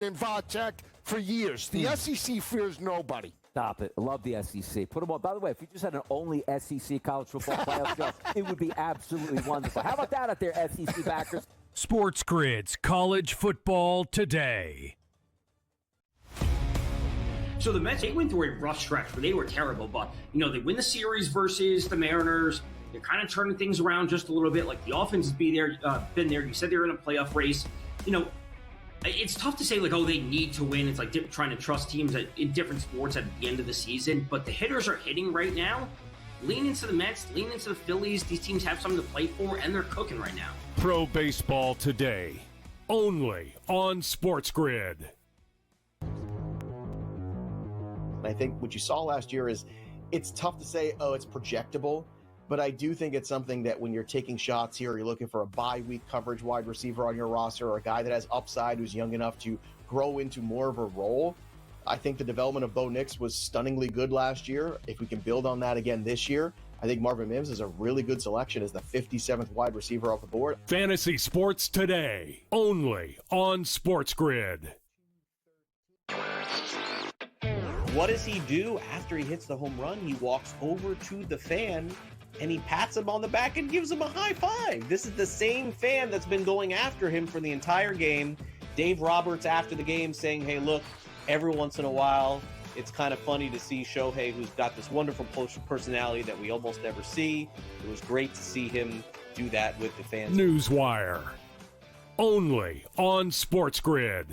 and Vatek for years. The SEC fears nobody. Stop it. I love the SEC. Put them on. By the way, if you just had an only SEC college football playoff show, it would be absolutely wonderful. How about that out there, SEC backers? SportsGrid's College Football Today. So the Mets, they went through a rough stretch where they were terrible, but, they win the series versus the Mariners. They're kind of turning things around just a little bit. Like, the offense has been there. You said they were in a playoff race. It's tough to say, they need to win. It's like trying to trust teams in different sports at the end of the season. But the hitters are hitting right now. Lean into the Mets, lean into the Phillies. These teams have something to play for, and they're cooking right now. Pro Baseball Today, only on SportsGrid. I think what you saw last year is it's tough to say, it's projectable. But I do think it's something that when you're taking shots here, you're looking for a bye-week coverage wide receiver on your roster or a guy that has upside who's young enough to grow into more of a role. I think the development of Bo Nix was stunningly good last year. If we can build on that again this year, I think Marvin Mims is a really good selection as the 57th wide receiver off the board. Fantasy Sports Today, only on SportsGrid. What does he do after he hits the home run? He walks over to the fan and he pats him on the back and gives him a high five. This is the same fan that's been going after him for the entire game. Dave Roberts after the game saying, hey, look, every once in a while, it's kind of funny to see Shohei, who's got this wonderful personality that we almost never see. It was great to see him do that with the fans. Newswire, only on SportsGrid.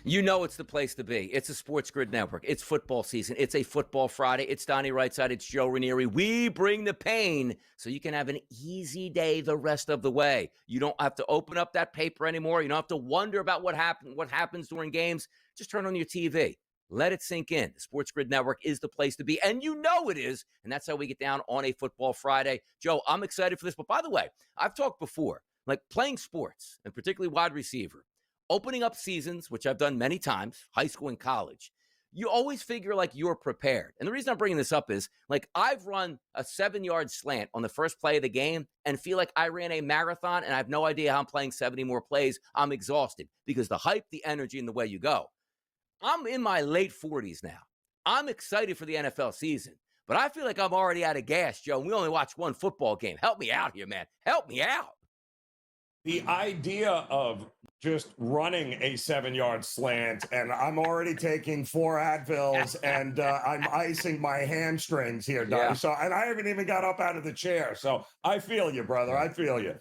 You know it's the place to be. It's a SportsGrid network. It's football season. It's a football Friday. It's Donnie Rightside. It's Joe Ranieri. We bring the pain so you can have an easy day the rest of the way. You don't have to open up that paper anymore. You don't have to wonder about what happens during games. Just turn on your TV. Let it sink in. The SportsGrid network is the place to be, and you know it is, and that's how we get down on a football Friday. Joe, I'm excited for this, but by the way, I've talked before, like playing sports, and particularly wide receiver, opening up seasons, which I've done many times, high school and college, you always figure like you're prepared. And the reason I'm bringing this up is like I've run a 7-yard slant on the first play of the game and feel like I ran a marathon and I have no idea how I'm playing 70 more plays. I'm exhausted because the hype, the energy, and the way you go. I'm in my late 40s now. I'm excited for the NFL season, but I feel like I'm already out of gas, Joe, and we only watched one football game. Help me out here, man. Help me out. The idea of just running a 7-yard slant, and I'm already taking 4 Advils, and I'm icing my hamstrings here, Donnie. Yeah. So, and I haven't even got up out of the chair. So I feel you, brother. I feel you.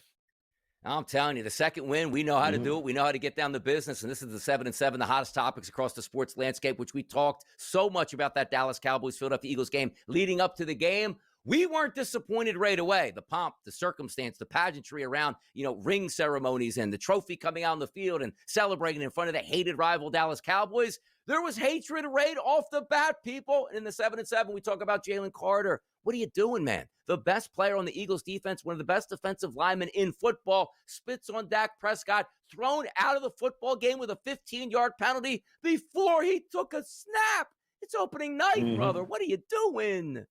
I'm telling you, the second win, we know how to do it. We know how to get down the business. And this is the 7-7, the hottest topics across the sports landscape, which we talked so much about that Dallas Cowboys Philadelphia Eagles game leading up to the game. We weren't disappointed right away. The pomp, the circumstance, the pageantry around, ring ceremonies and the trophy coming out on the field and celebrating in front of the hated rival Dallas Cowboys. There was hatred right off the bat, people. And in the 7-7, we talk about Jalen Carter. What are you doing, man? The best player on the Eagles defense, one of the best defensive linemen in football, spits on Dak Prescott, thrown out of the football game with a 15-yard penalty before he took a snap. It's opening night, brother. What are you doing?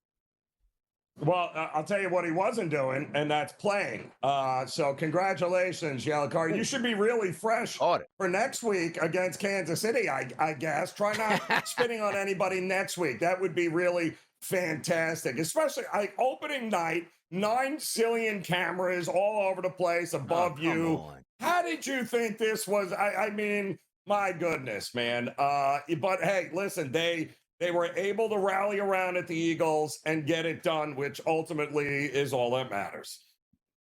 Well, I'll tell you what he wasn't doing, and that's playing. So congratulations, Jalen Carter. You should be really fresh for next week against Kansas City, I guess. Try not spitting on anybody next week. That would be really fantastic, especially opening night, 9 zillion cameras all over the place above you. How did you think this was? I mean, my goodness, man. But hey, listen, they were able to rally around at the Eagles and get it done, which ultimately is all that matters.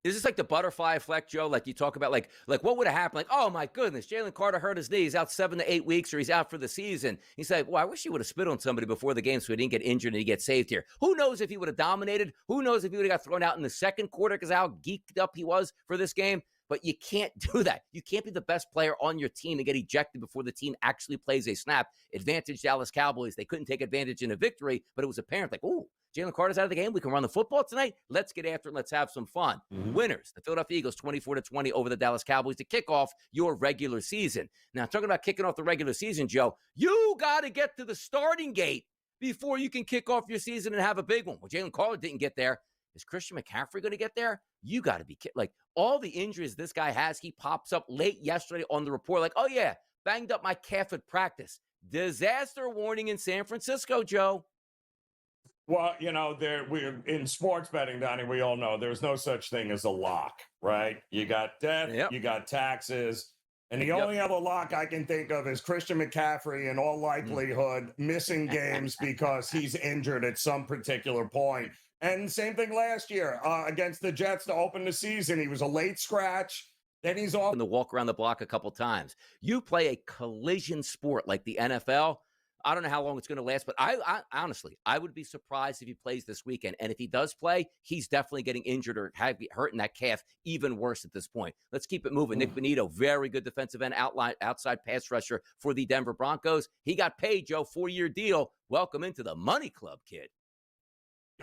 Is this like the butterfly effect, Joe? Like you talk about, like what would have happened? Like, oh my goodness, Jalen Carter hurt his knee. He's out 7 to 8 weeks, or he's out for the season. He's like, well, I wish he would have spit on somebody before the game so he didn't get injured and he gets saved here. Who knows if he would have dominated? Who knows if he would have got thrown out in the second quarter because of how geeked up he was for this game? But you can't do that. You can't be the best player on your team and get ejected before the team actually plays a snap. Advantage Dallas Cowboys. They couldn't take advantage in a victory, but it was apparent like, ooh, Jalen Carter's out of the game. We can run the football tonight. Let's get after it. Let's have some fun. Winners, the Philadelphia Eagles, 24-20 over the Dallas Cowboys to kick off your regular season. Now, talking about kicking off the regular season, Joe, you got to get to the starting gate before you can kick off your season and have a big one. Well, Jalen Carter didn't get there. Is Christian McCaffrey going to get there? You got to be kidding. Like, all the injuries this guy has, he pops up late yesterday on the report like, oh, yeah, banged up my calf at practice. Disaster warning in San Francisco, Joe. Well, we're in sports betting, Donnie, we all know there's no such thing as a lock, right? You got death, you got taxes, and the only other lock I can think of is Christian McCaffrey, in all likelihood, missing games because he's injured at some particular point. And same thing last year against the Jets to open the season. He was a late scratch. Then he's off. And the walk around the block a couple times. You play a collision sport like the NFL. I don't know how long it's going to last, but I honestly, I would be surprised if he plays this weekend. And if he does play, he's definitely getting injured or hurting that calf even worse at this point. Let's keep it moving. Nick Bonito, very good defensive end outside pass rusher for the Denver Broncos. He got paid, Joe, 4-year deal. Welcome into the money club, kid.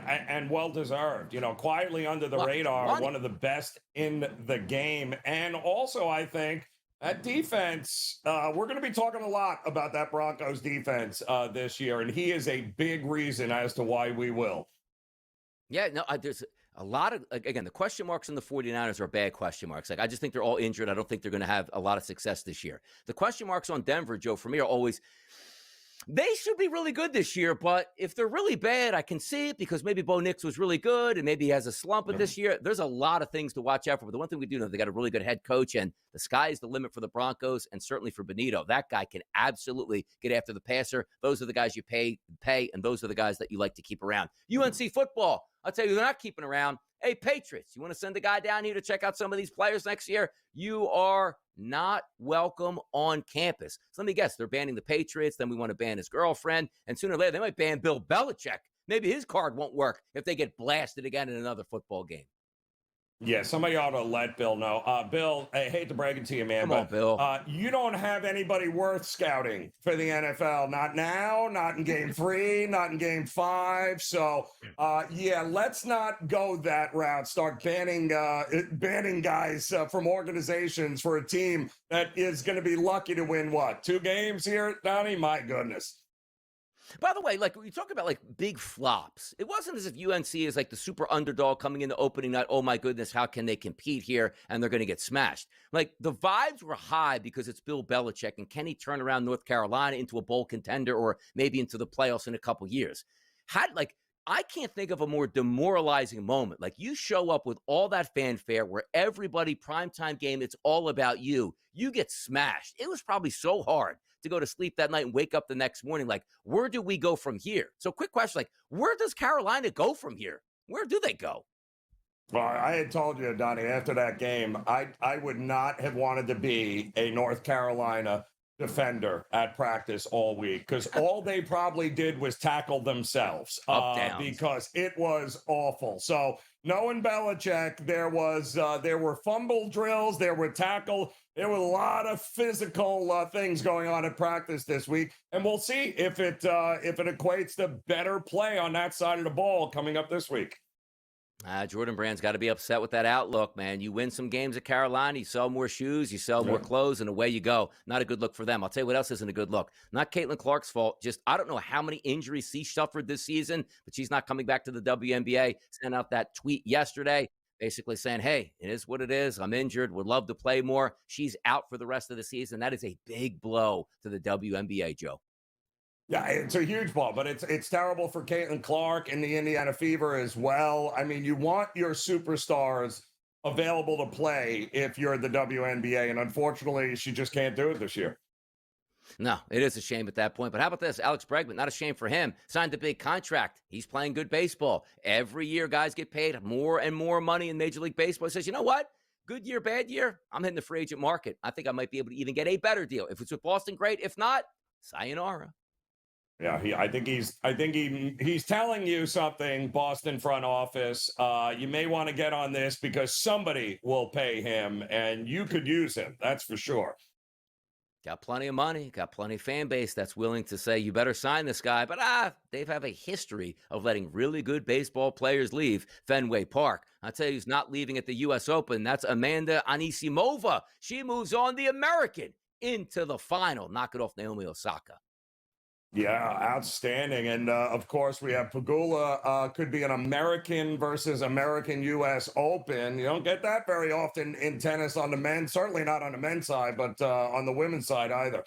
And well-deserved, quietly under the radar, one of the best in the game. And also, I think, that defense, we're going to be talking a lot about that Broncos defense this year, and he is a big reason as to why we will. Yeah, no, there's a lot of, again, the question marks in the 49ers are bad question marks. Like, I just think they're all injured. I don't think they're going to have a lot of success this year. The question marks on Denver, Joe, for me are always, they should be really good this year, but if they're really bad, I can see it because maybe Bo Nix was really good and maybe he has a slump in this year. There's a lot of things to watch out for. But the one thing we do know, they got a really good head coach, and the sky is the limit for the Broncos and certainly for Bonito. That guy can absolutely get after the passer. Those are the guys you pay, and those are the guys that you like to keep around. UNC football, I'll tell you, they're not keeping around. Hey, Patriots, you want to send a guy down here to check out some of these players next year? You are not welcome on campus. So let me guess, they're banning the Patriots, then we want to ban his girlfriend, and sooner or later they might ban Bill Belichick. Maybe his card won't work if they get blasted again in another football game. Yeah, somebody ought to let Bill know. Bill, I hate to break it to you, man, Come on, Bill. You don't have anybody worth scouting for the NFL. Not now, not in Game 3, not in Game 5. So, let's not go that route. Start banning guys from organizations for a team that is going to be lucky to win, 2 games here, Donnie? My goodness. By the way, like, when you talk about like big flops, it wasn't as if UNC is like the super underdog coming into opening night. Oh my goodness, how can they compete here? And they're going to get smashed. Like, the vibes were high because it's Bill Belichick, and can he turn around North Carolina into a bowl contender or maybe into the playoffs in a couple years? I can't think of a more demoralizing moment. Like, you show up with all that fanfare where everybody, primetime game, it's all about you. You get smashed. It was probably so hard to go to sleep that night and wake up the next morning. Like, where do we go from here? So quick question, like, where does Carolina go from here? Where do they go? Well, I had told you, Donnie, after that game, I would not have wanted to be a North Carolina defender at practice all week, because all they probably did was tackle themselves because it was awful. So knowing Belichick, there were fumble drills, there were tackle, there were a lot of physical things going on at practice this week, and we'll see if it equates to better play on that side of the ball coming up this week. Jordan Brand's got to be upset with that outlook, man. You win some games at Carolina, you sell more shoes, you sell more clothes, and away you go. Not a good look for them. I'll tell you what else isn't a good look. Not Caitlin Clark's fault. Just, I don't know how many injuries she suffered this season, but she's not coming back to the WNBA. Sent out that tweet yesterday, basically saying, hey, it is what it is. I'm injured. Would love to play more. She's out for the rest of the season. That is a big blow to the WNBA, Joe. Yeah, it's a huge ball, but it's terrible for Caitlin Clark and the Indiana Fever as well. I mean, you want your superstars available to play if you're the WNBA, and unfortunately, she just can't do it this year. No, it is a shame at that point. But how about this? Alex Bregman, not a shame for him. Signed a big contract. He's playing good baseball. Every year, guys get paid more and more money in Major League Baseball. He says, you know what? Good year, bad year, I'm hitting the free agent market. I think I might be able to even get a better deal. If it's with Boston, great. If not, sayonara. Yeah, I think he's telling you something, Boston front office. You may want to get on this because somebody will pay him, and you could use him. That's for sure. Got plenty of money, got plenty of fan base that's willing to say, you better sign this guy. But they have a history of letting really good baseball players leave Fenway Park. I'll tell you who's not leaving at the U.S. Open. That's Amanda Anisimova. She moves on the American into the final. Knock it off Naomi Osaka. Yeah, outstanding. And, of course, we have Pegula could be an American versus American U.S. Open. You don't get that very often in tennis on the men's, certainly not on the men's side, but on the women's side either.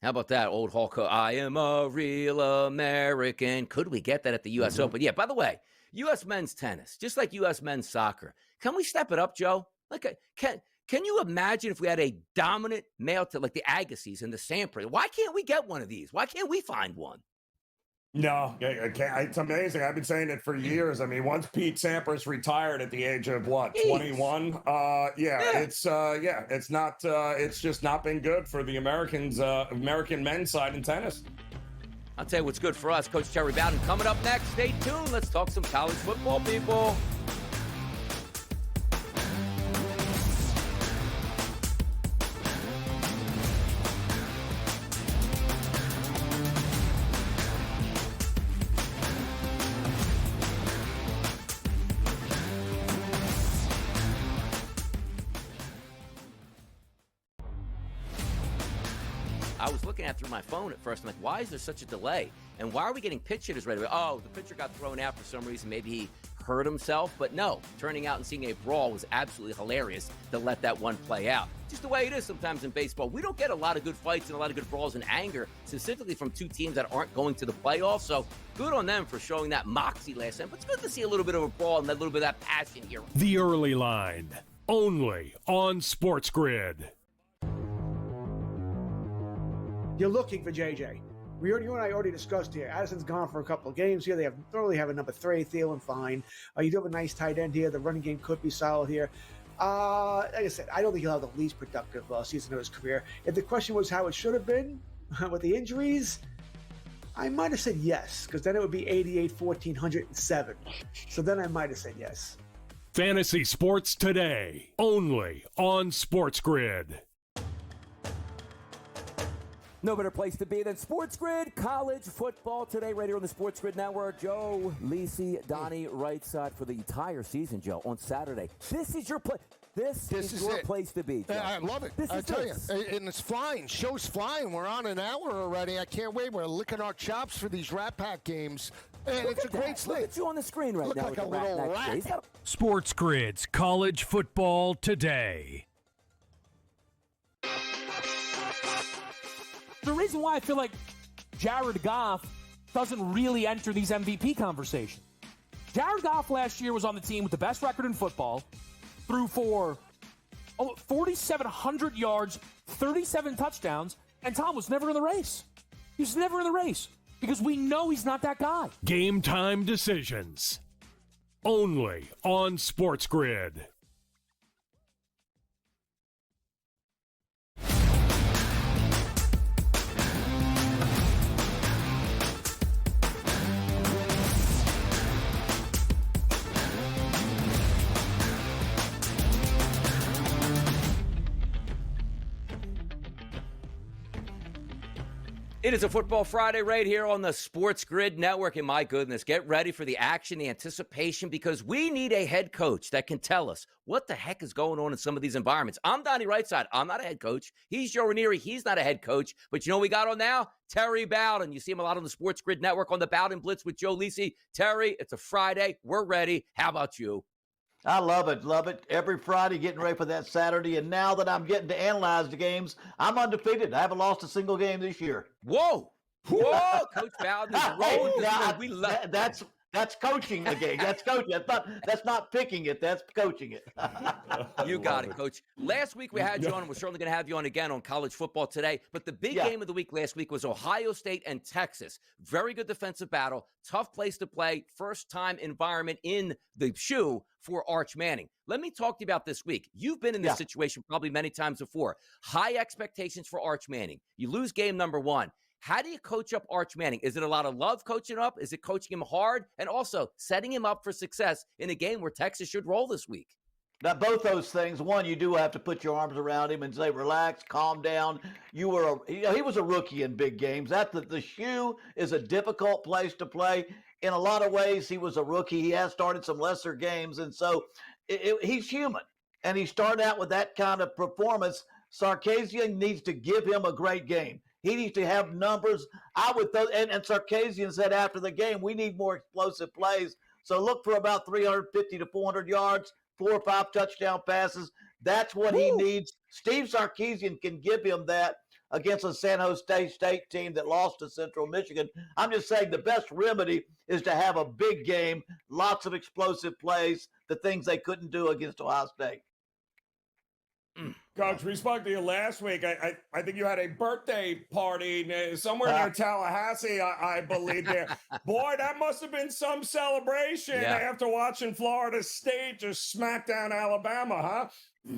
How about that old Hulk? I am a real American. Could we get that at the U.S. Open? Yeah, by the way, U.S. men's tennis, just like U.S. men's soccer. Can we step it up, Joe? Can you imagine if we had a dominant male to like the Agassiz and the Sampras? Why can't we get one of these? Why can't we find one? No, I can't. It's amazing. I've been saying it for years. I mean, once Pete Sampras retired at the age of what, 21? It's just not been good for the Americans, American men's side in tennis. I'll tell you what's good for us. Coach Terry Bowden coming up next. Stay tuned. Let's talk some college football, people. I was looking at through my phone at first. I'm like, why is there such a delay? And why are we getting pitch hitters right away? Oh, the pitcher got thrown out for some reason. Maybe he hurt himself. But no, turning out and seeing a brawl was absolutely hilarious to let that one play out. Just the way it is sometimes in baseball. We don't get a lot of good fights and a lot of good brawls and anger, specifically from two teams that aren't going to the playoffs. So good on them for showing that moxie last time. But it's good to see a little bit of a brawl and a little bit of that passion here. The Early Line, only on SportsGrid. You're looking for JJ. You and I already discussed here. Addison's gone for a couple of games here. They don't really have a number 3. Thielen, fine. You do have a nice tight end here. The running game could be solid here. Like I said, I don't think he'll have the least productive season of his career. If the question was how it should have been with the injuries, I might have said yes, because then it would be 88, 1,407. So then I might have said yes. Fantasy Sports Today, only on SportsGrid. No better place to be than SportsGrid. College football today, right here on the SportsGrid Network. Joe, Lisi, Donnie, right side for the entire season, Joe, on Saturday. This is your place. This is your place to be, Joe. I love it. I tell you. And it's flying. Show's flying. We're on an hour already. I can't wait. We're licking our chops for these Rat Pack games. And it's a great slate. Look at you on the screen right now. Look like a little rat. SportsGrid's College Football Today. The reason why I feel like Jared Goff doesn't really enter these MVP conversations. Jared Goff last year was on the team with the best record in football, threw for 4,700 yards, 37 touchdowns, and Tom was never in the race. He was never in the race because we know he's not that guy. Game time decisions, only on SportsGrid. It is a Football Friday right here on the SportsGrid Network. And my goodness, get ready for the action, the anticipation, because we need a head coach that can tell us what the heck is going on in some of these environments. I'm Donnie Rightside. I'm not a head coach. He's Joe Ranieri. He's not a head coach. But you know what we got on now? Terry Bowden. You see him a lot on the SportsGrid Network on the Bowden Blitz with Joe Lisi. Terry, it's a Friday. We're ready. How about you? I love it. Love it. Every Friday getting ready for that Saturday. And now that I'm getting to analyze the games, I'm undefeated. I haven't lost a single game this year. Whoa. Whoa. Coach Bowden is rolling. That's coaching the game. That's coaching. That's not picking it. That's coaching it. You got it, Coach. Last week we had you on, and we're certainly going to have you on again on college football today. But the big game of the week last week was Ohio State and Texas. Very good defensive battle. Tough place to play. First-time environment in the shoe for Arch Manning. Let me talk to you about this week. You've been in this situation probably many times before. High expectations for Arch Manning. You lose game number 1. How do you coach up Arch Manning? Is it a lot of love coaching him up? Is it coaching him hard? And also setting him up for success in a game where Texas should roll this week? Now, both those things. One, you do have to put your arms around him and say, "Relax, calm down." He was a rookie in big games. The shoe is a difficult place to play. In a lot of ways, he was a rookie. He has started some lesser games, and so he's human. And he started out with that kind of performance. Sarkisian needs to give him a great game. He needs to have numbers. And Sarkisian said after the game, we need more explosive plays. So look for about 350 to 400 yards, 4 or 5 touchdown passes. That's what he needs. Steve Sarkisian can give him that against a San Jose State team that lost to Central Michigan. I'm just saying the best remedy is to have a big game, lots of explosive plays, the things they couldn't do against Ohio State. Coach, we spoke to you last week. I think you had a birthday party somewhere near Tallahassee, I believe there. Boy, that must have been some celebration after watching Florida State just smack down Alabama, huh?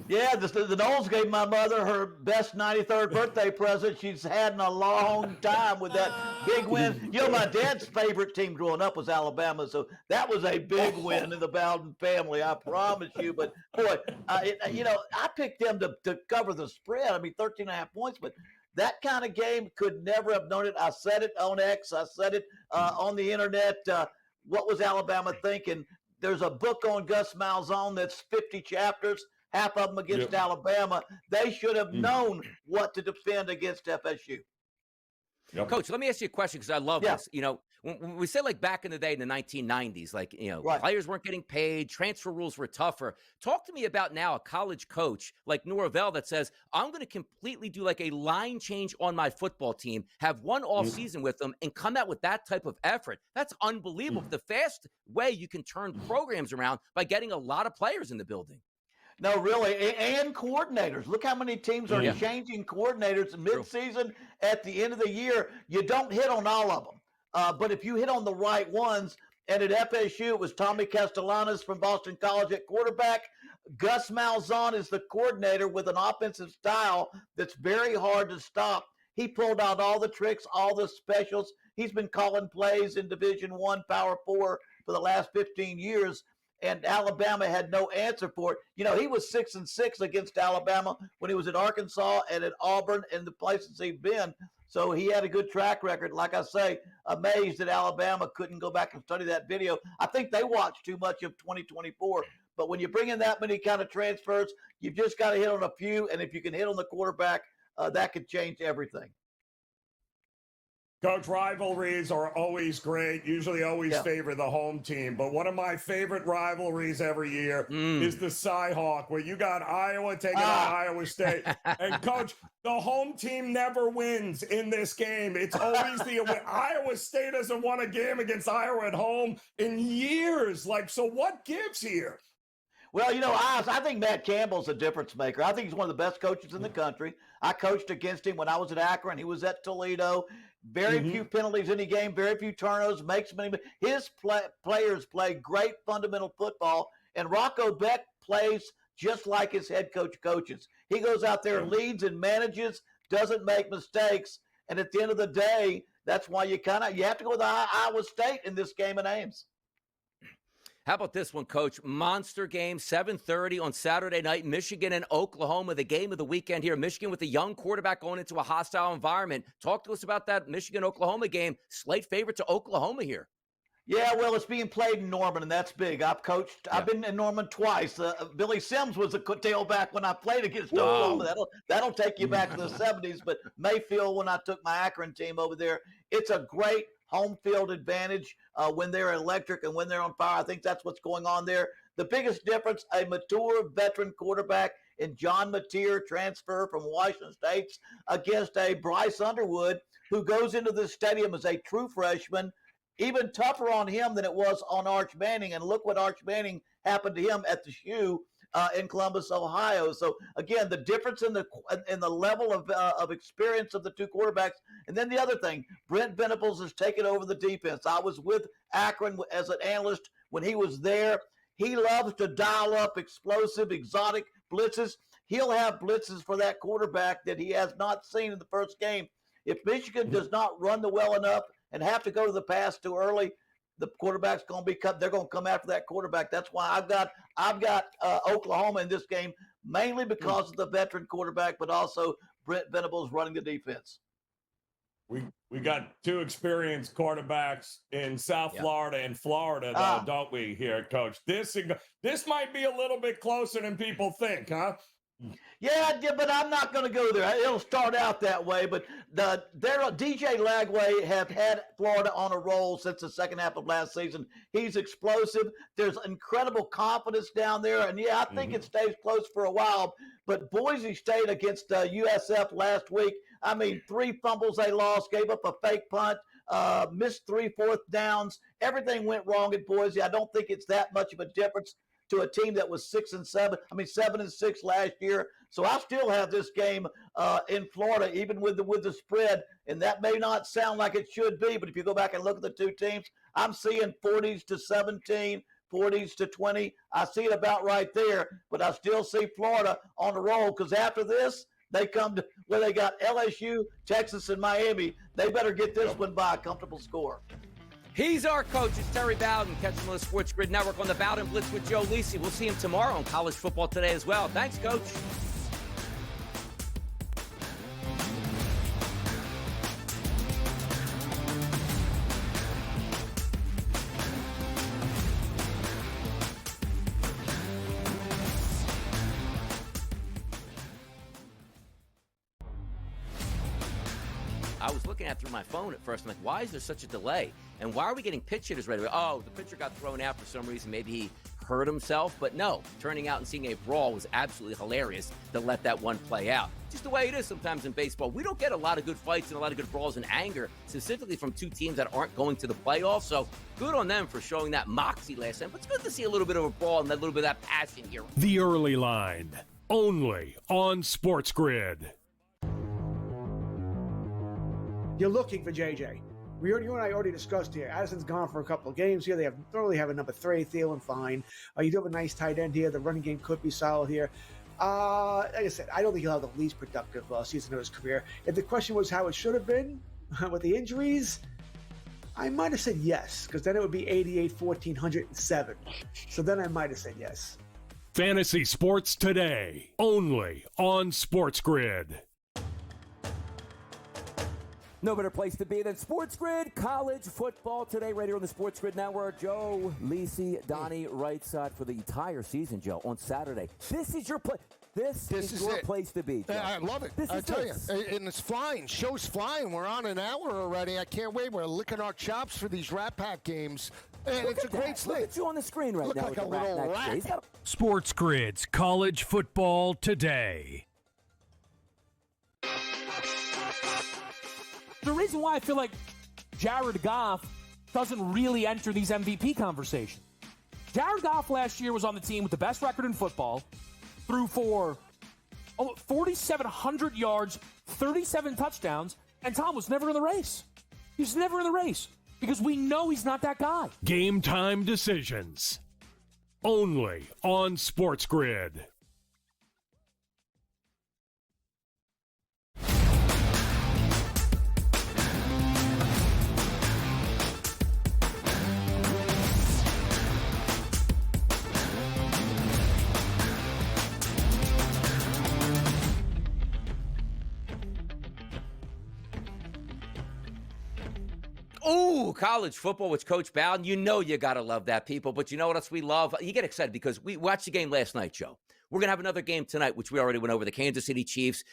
Yeah, the Knowles gave my mother her best 93rd birthday present she's had in a long time with that big win. You know, my dad's favorite team growing up was Alabama, so that was a big win in the Bowden family, I promise you. But, boy, I picked them to cover the spread. I mean, 13.5 points, but that kind of game could never have known it. I said it on X. I said it on the internet. What was Alabama thinking? There's a book on Gus Malzahn that's 50 chapters. Half of them against Alabama. They should have known what to defend against FSU. Yep. Coach, let me ask you a question because I love this. You know, when we say like back in the day in the 1990s, like, players weren't getting paid, transfer rules were tougher. Talk to me about now a college coach like Norvell that says, I'm going to completely do like a line change on my football team, have one off season with them and come out with that type of effort. That's unbelievable. The fast way you can turn programs around by getting a lot of players in the building. No, really, and coordinators. Look how many teams are changing coordinators mid-season at the end of the year. You don't hit on all of them. But if you hit on the right ones, and at FSU, it was Tommy Castellanos from Boston College at quarterback. Gus Malzahn is the coordinator with an offensive style that's very hard to stop. He pulled out all the tricks, all the specials. He's been calling plays in Division I, Power 4 for the last 15 years. And Alabama had no answer for it. You know, he was 6-6 against Alabama when he was at Arkansas and at Auburn and the places he'd been. So he had a good track record. Like I say, amazed that Alabama couldn't go back and study that video. I think they watched too much of 2024. But when you bring in that many kind of transfers, you've just got to hit on a few. And if you can hit on the quarterback, that could change everything. Coach, rivalries are always great, usually always favor the home team. But one of my favorite rivalries every year is the Cy-Hawk, where you got Iowa taking on Iowa State. And, Coach, the home team never wins in this game. It's always Iowa State hasn't won a game against Iowa at home in years. So what gives here? Well, I think Matt Campbell's a difference maker. I think he's one of the best coaches in the country. I coached against him when I was at Akron. He was at Toledo. Very few penalties in any game, very few turnovers, makes many. His players play great fundamental football, and Rocco Beck plays just like his head coach coaches. He goes out there, leads and manages, doesn't make mistakes, and at the end of the day, that's why you have to go with Iowa State in this game in Ames. How about this one, Coach? Monster game, 7:30 on Saturday night, Michigan and Oklahoma, the game of the weekend here. Michigan with a young quarterback going into a hostile environment. Talk to us about that Michigan-Oklahoma game. Slate favorite to Oklahoma here. Yeah, well, it's being played in Norman, and that's big. I've been in Norman twice. Billy Sims was a tailback when I played against Oklahoma. That'll take you back to the 70s. But Mayfield, when I took my Akron team over there, it's a great home field advantage when they're electric and when they're on fire. I think that's what's going on there. The biggest difference, a mature veteran quarterback in John Mateer, transfer from Washington State, against a Bryce Underwood who goes into the stadium as a true freshman. Even tougher on him than it was on Arch Manning. And look what Arch Manning happened to him at the Shoe in Columbus, Ohio. So, again, the difference in the level of experience of the two quarterbacks. And then the other thing, Brent Venables has taken over the defense. I was with Akron as an analyst when he was there. He loves to dial up explosive, exotic blitzes. He'll have blitzes for that quarterback that he has not seen in the first game. If Michigan does not run the well enough and have to go to the pass too early, the quarterback's going to be cut. They're going to come after that quarterback. That's why I've got Oklahoma in this game, mainly because of the veteran quarterback, but also Brent Venables running the defense. We got two experienced quarterbacks in South Florida and Florida, though, don't we, here, Coach? This might be a little bit closer than people think, huh? Yeah, but I'm not going to go there. It'll start out that way, but DJ Lagway have had Florida on a roll since the second half of last season. He's explosive. There's incredible confidence down there, and I think it stays close for a while. But Boise State against USF last week, 3 fumbles they lost, gave up a fake punt, missed 3 fourth downs. Everything went wrong at Boise. I don't think it's that much of a difference to a team that was 6-7. 7-6 last year. So I still have this game in Florida, even with the spread. And that may not sound like it should be, but if you go back and look at the two teams, I'm seeing 40s-17, 40s-20. I see it about right there, but I still see Florida on the roll because after this, they come to where they got LSU, Texas, and Miami. They better get this one by a comfortable score. He's our coach. It's Terry Bowden. Catch him on the SportsGrid Network on the Bowden Blitz with Joe Lisi. We'll see him tomorrow on College Football Today as well. Thanks, Coach. I was looking at it through my phone at first. I'm like, why is there such a delay? And why are we getting pitch hitters right away? Oh, the pitcher got thrown out for some reason. Maybe he hurt himself. But no, turning out and seeing a brawl was absolutely hilarious to let that one play out. Just the way it is sometimes in baseball. We don't get a lot of good fights and a lot of good brawls and anger, specifically from two teams that aren't going to the playoffs. So good on them for showing that moxie last time. But it's good to see a little bit of a brawl and a little bit of that passion here. The Early Line, only on SportsGrid. You're looking for JJ. You and I already discussed here. Addison's gone for a couple of games here. They don't really have a number 3, Thielen fine. You do have a nice tight end here. The running game could be solid here. Like I said, I don't think he'll have the least productive season of his career. If the question was how it should have been with the injuries, I might have said yes, because then it would be 88, 14, 107. So then I might have said yes. Fantasy Sports Today, only on SportsGrid. No better place to be than SportsGrid. College football today, right here on the SportsGrid Network. Joe, Lisi, Donnie, right side for the entire season, Joe, on Saturday. This is your place. This is your place to be, Joe. I love it. I tell you. And it's flying. Show's flying. We're on an hour already. I can't wait. We're licking our chops for these Rat Pack games. And it's a great slate. Look at you on the screen right now. Look like a little rat. SportsGrid's College Football Today. The reason why I feel like Jared Goff doesn't really enter these MVP conversations. Jared Goff last year was on the team with the best record in football, threw for 4,700 yards, 37 touchdowns, and Tom was never in the race. He was never in the race because we know he's not that guy. Game time decisions, only on SportsGrid. Ooh, college football with Coach Bowden. You know you got to love that, people. But you know what else we love? You get excited because we watched the game last night, Joe. We're going to have another game tonight, which we already went over. The Kansas City Chiefs,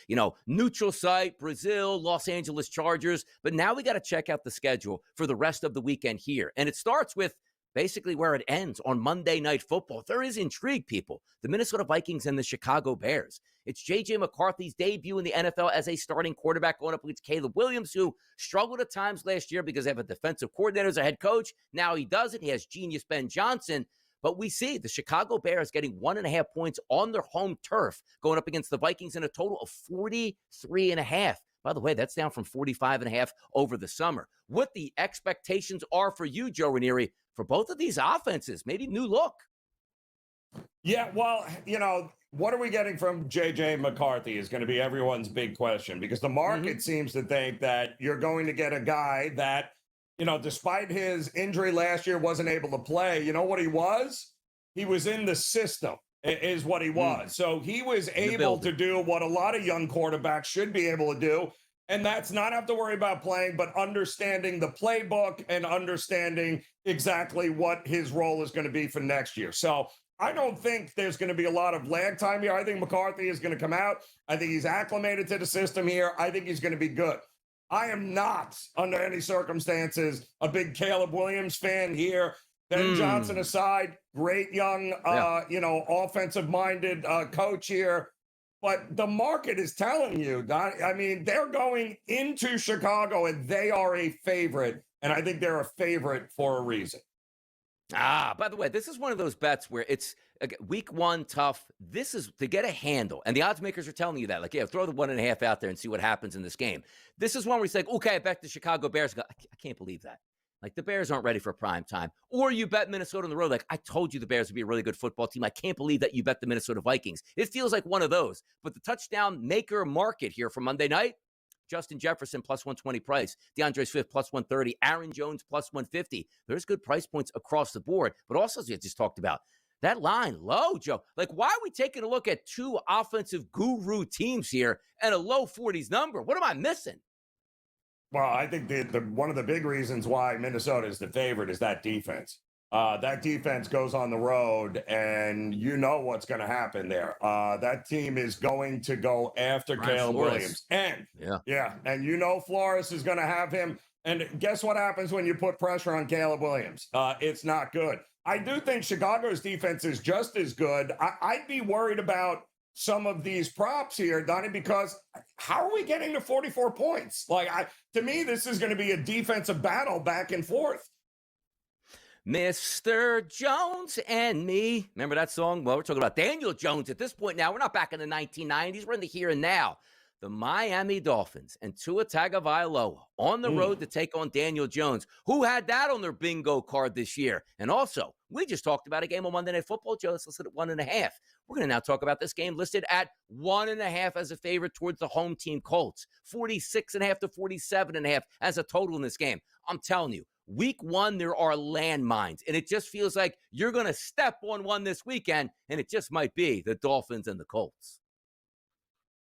neutral site, Brazil, Los Angeles Chargers. But now we got to check out the schedule for the rest of the weekend here. And it starts with basically where it ends on Monday Night Football. There is intrigue, people. The Minnesota Vikings and the Chicago Bears. It's J.J. McCarthy's debut in the NFL as a starting quarterback going up against Caleb Williams, who struggled at times last year because they have a defensive coordinator as a head coach. Now he doesn't. He has genius Ben Johnson. But we see the Chicago Bears getting 1.5 points on their home turf going up against the Vikings in a total of 43.5. By the way, that's down from 45.5 over the summer. What the expectations are for you, Joe Ranieri, for both of these offenses, maybe new look. Yeah, well, what are we getting from J.J. McCarthy is going to be everyone's big question because the market seems to think that you're going to get a guy that despite his injury last year, wasn't able to play. You know what he was? He was in the system, is what he was. So he was able to do what a lot of young quarterbacks should be able to do. And that's not have to worry about playing, but understanding the playbook and understanding exactly what his role is going to be for next year. So I don't think there's going to be a lot of lag time here. I think McCarthy is going to come out. I think he's acclimated to the system here. I think he's going to be good. I am not, under any circumstances, a big Caleb Williams fan here. Ben Johnson aside, great young, offensive-minded coach here. But the market is telling you, I mean, they're going into Chicago, and they are a favorite. And I think they're a favorite for a reason. By the way, this is one of those bets where it's week one tough. This is to get a handle. And the odds makers are telling you that. Like, yeah, throw the 1.5 out there and see what happens in this game. This is one where you say, okay, I bet the Chicago Bears. I can't believe that. Like, the Bears aren't ready for prime time. Or you bet Minnesota on the road. Like, I told you the Bears would be a really good football team. I can't believe that you bet the Minnesota Vikings. It feels like one of those. But the touchdown maker market here for Monday night, Justin Jefferson plus 120 price, DeAndre Swift plus 130, Aaron Jones plus 150. There's good price points across the board. But also, as you just talked about, that line low, Joe. Like, why are we taking a look at two offensive guru teams here and a low 40s number? What am I missing? Well, I think one of the big reasons why Minnesota is the favorite is that defense. That defense goes on the road, and you know what's going to happen there. That team is going to go after Caleb Williams. And, and you know Flores is going to have him. And guess what happens when you put pressure on Caleb Williams? It's not good. I do think Chicago's defense is just as good. I'd be worried about some of these props here, Donnie, because how are we getting to 44 points? Like, to me, this is going to be a defensive battle back and forth. Mr. Jones and me. Remember that song? Well, we're talking about Daniel Jones at this point now. We're not back in the 1990s. We're in the here and now. The Miami Dolphins and Tua Tagovailoa on the road to take on Daniel Jones, who had that on their bingo card this year. And also, we just talked about a game on Monday Night Football, Joe. It's listed at 1.5. We're going to now talk about this game listed at 1.5 as a favorite towards the home team Colts, 46.5 to 47.5 as a total in this game. I'm telling you, week one, there are landmines, and it just feels like you're going to step on one this weekend, and it just might be the Dolphins and the Colts.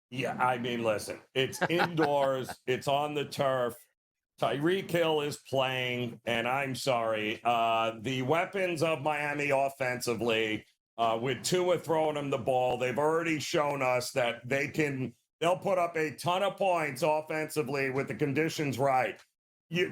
Yeah, I mean, listen, it's indoors. It's on the turf. Tyreek Hill is playing, and I'm sorry. The weapons of Miami offensively, with Tua throwing them the ball, they've already shown us that they'll put up a ton of points offensively with the conditions right.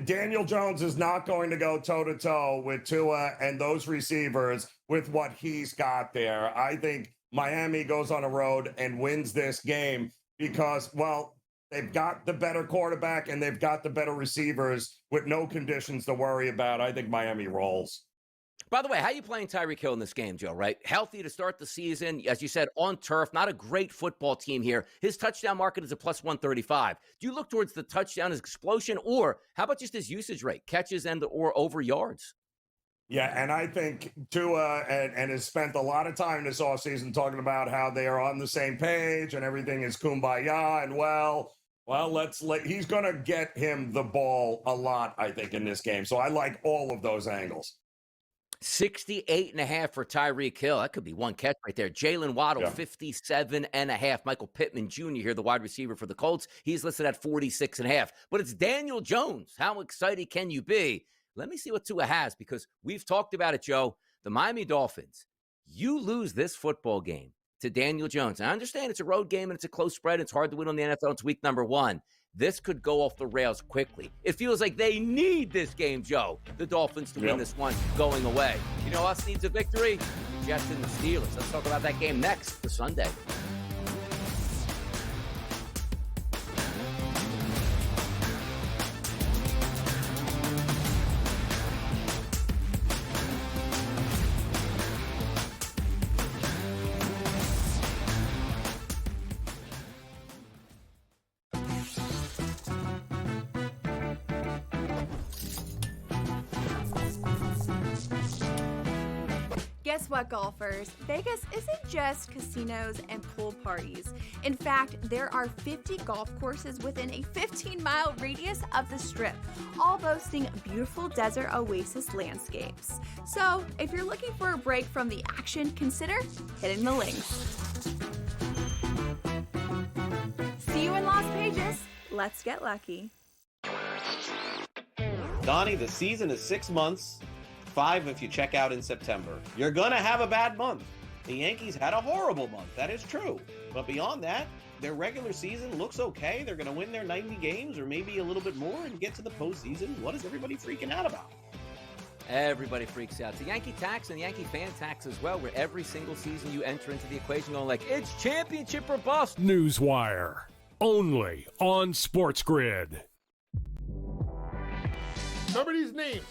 Daniel Jones is not going to go toe-to-toe with Tua and those receivers with what he's got there. I think Miami goes on a road and wins this game because, well, they've got the better quarterback and they've got the better receivers with no conditions to worry about. I think Miami rolls. By the way, how are you playing Tyreek Hill in this game, Joe, right? Healthy to start the season. As you said, on turf, not a great football team here. His touchdown market is a plus 135. Do you look towards the touchdown as explosion, or how about just his usage rate, catches or over yards? Yeah, and I think Tua and has spent a lot of time this offseason talking about how they are on the same page and everything is kumbaya and he's going to get him the ball a lot, I think, in this game. So I like all of those angles. 68.5 for Tyreek Hill. That could be one catch right there. Jalen Waddle, 57.5. Michael Pittman Jr. here, the wide receiver for the Colts. He's listed at 46.5. But it's Daniel Jones. How excited can you be? Let me see what Tua has, because we've talked about it, Joe. The Miami Dolphins, you lose this football game to Daniel Jones. And I understand it's a road game and it's a close spread. It's hard to win on the NFL. It's week number 1. This could go off the rails quickly. It feels like they need this game, Joe, the Dolphins, to win this one going away. You know who else needs a victory? The Jets and the Steelers. Let's talk about that game next for Sunday. Get Guess what, golfers? Vegas isn't just casinos and pool parties. In fact, there are 50 golf courses within a 15-mile radius of the Strip, all boasting beautiful desert oasis landscapes. So, if you're looking for a break from the action, consider hitting the links. See you in Las Vegas. Let's get lucky. Donnie, the season is 6 months. 5 if you check out in September. You're gonna have a bad month. The Yankees had a horrible month, that is true. But beyond that, their regular season looks okay. They're gonna win their 90 games or maybe a little bit more and get to the postseason. What is everybody freaking out about? Everybody freaks out. It's the Yankee tax and the Yankee fan tax as well, where every single season you enter into the equation going like, it's championship or bust. Newswire, only on SportsGrid. Remember these names: